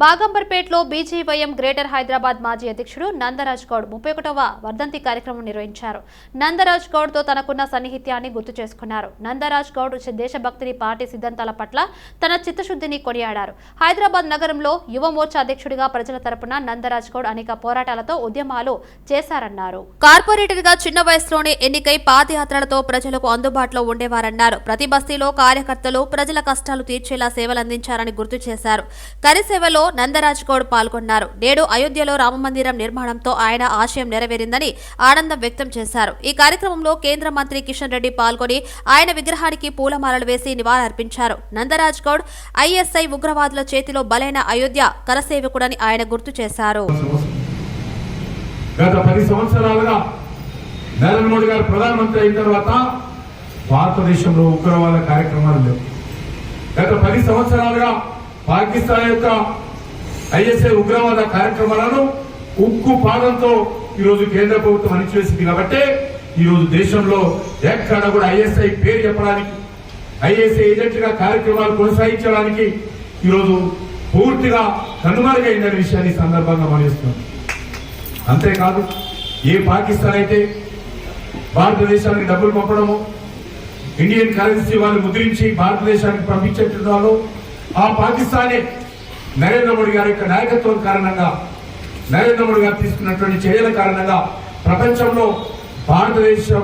బాగంబర్పేటలో BJYM greater Hyderabad మాజీ అధ్యక్షుడు నందరాజ్ గౌడ్ 31వ వర్ధంతి కార్యక్రమం నిర్వహించారు. నందరాజ్ గౌడ్ తో తనకున్న సన్నిహిత్యాన్ని గుర్తు చేసుకున్నారు. నందరాజ్ గౌడ్ దేశభక్తిని, పార్టీ సిద్ధాంతాల పట్ల తన చిత్తశుద్ధిని కొనియాడారు. హైదరాబాద్ నగరంలో యువ మోర్చా అధ్యక్షుడిగా ప్రజల తరపున నందరాజ్ గౌడ్ అనేక పోరాటాలతో ఉద్యమాలు చేశారన్నారు. కార్పొరేటర్ గా చిన్న వయసులోనే ఎన్నికై పాదయాత్రలతో ప్రజలకు అందుబాటులో ఉండేవారన్నారు. ప్రతి బస్తీలో కార్యకర్తలు ప్రజల కష్టాలు తీర్చేలా సేవలందించారని గుర్తు చేశారు. కరిసేవలో నందరాజ్ గౌడ్ పాల్గొన్నారు. నేడు అయోధ్యలో రామమందిరం నిర్మాణంతో ఆయన ఆశయం నెరవేరిందని ఆనందం వ్యక్తం చేశారు. ఈ కార్యక్రమంలో కేంద్ర మంత్రి కిషన్ రెడ్డి పాల్గొని ఆయన విగ్రహానికి పూలమాలలు వేసి నివాళులర్పించారు. నందరాజ్ గౌడ్ ఐఎస్ఐ ఉగ్రవాదుల చేతిలో బలైన అయోధ్య కరసేవకుడని ఆయన గుర్తు చేశారు. గత 10 సంవత్సరాలుగా నరేంద్ర మోడీ గారు ప్రధానమంత్రి అయిన తర్వాత భారతదేశంలో ఉగ్రవాద కార్యక్రమాలు లేవు. గత 10 సంవత్సరాలుగా పాకిస్తాన్ యొక్క ఐఎస్ఐ ఉగ్రవాద కార్యక్రమాలను ఉక్కు పాదంతో ఈరోజు కేంద్ర ప్రభుత్వం అణిచివేసింది. కాబట్టి ఈరోజు దేశంలో ఎక్కడ కూడా ఐఎస్ఐ పేరు చెప్పడానికి, ఐఎస్ఐ ఏజెంట్గా కార్యక్రమాలు కొనసాగించడానికి ఈరోజు పూర్తిగా కనుమరుగైందనే విషయాన్ని సందర్భంగా మనవిస్తున్నాం. అంతేకాదు, ఏ పాకిస్తాన్ అయితే భారతదేశానికి డబ్బులు పంపడము, ఇండియన్ కరెన్సీ వాళ్ళు ముద్రించి భారతదేశానికి పంపించేట్టున్నారో ఆ పాకిస్తానే నరేంద్ర మోడీ గారి యొక్క నాయకత్వం కారణంగా, నరేంద్ర మోడీ గారు తీసుకున్నటువంటి చర్యల కారణంగా, ప్రపంచంలో భారతదేశం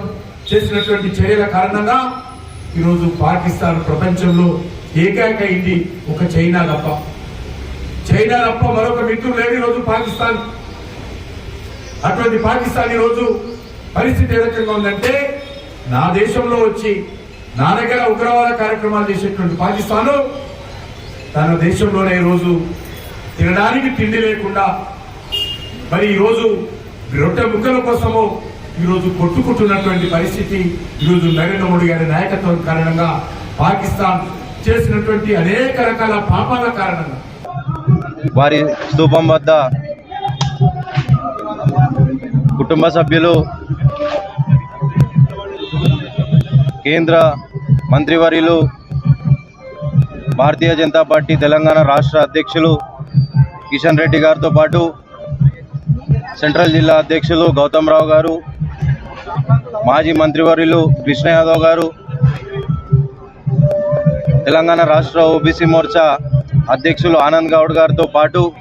చేసినటువంటి చర్యల కారణంగా ఈరోజు పాకిస్తాన్ ప్రపంచంలో ఏకైకైంది ఒక చైనా తప్ప. చైనా తప్ప మరొక మిత్రులు లేని రోజు పాకిస్తాన్. అటువంటి పాకిస్తాన్ ఈరోజు పరిస్థితి ఏ రకంగా ఉందంటే, నా దేశంలో వచ్చి నా దగ్గర ఉగ్రవాద కార్యక్రమాలు చేసేటువంటి పాకిస్తాన్ తన దేశంలోనే ఈరోజు తినడానికి తిండి లేకుండా, మరి ఈరోజు రొట్టె ముక్కల కోసము ఈరోజు కొట్టుకుంటున్నటువంటి పరిస్థితి ఈరోజు నరేంద్ర మోడీ గారి నాయకత్వం కారణంగా, పాకిస్తాన్ చేసినటువంటి అనేక రకాల పాపాల కారణంగా. వారి స్తూపం వద్ద కుటుంబ సభ్యులు, కేంద్ర మంత్రివర్యులు, భారతీయ జనతా పార్టీ తెలంగాణ రాష్ట్ర అధ్యక్షులు కిషన్ రెడ్డి గారితో పాటు సెంట్రల్ జిల్లా అధ్యక్షులు గౌతమ్ రావు గారు, మాజీ మంత్రివర్యులు కృష్ణ యాదవ్ గారు, తెలంగాణ రాష్ట్ర ఓబీసీ మోర్చా అధ్యక్షులు ఆనంద్ గౌడ్ గారితో పాటు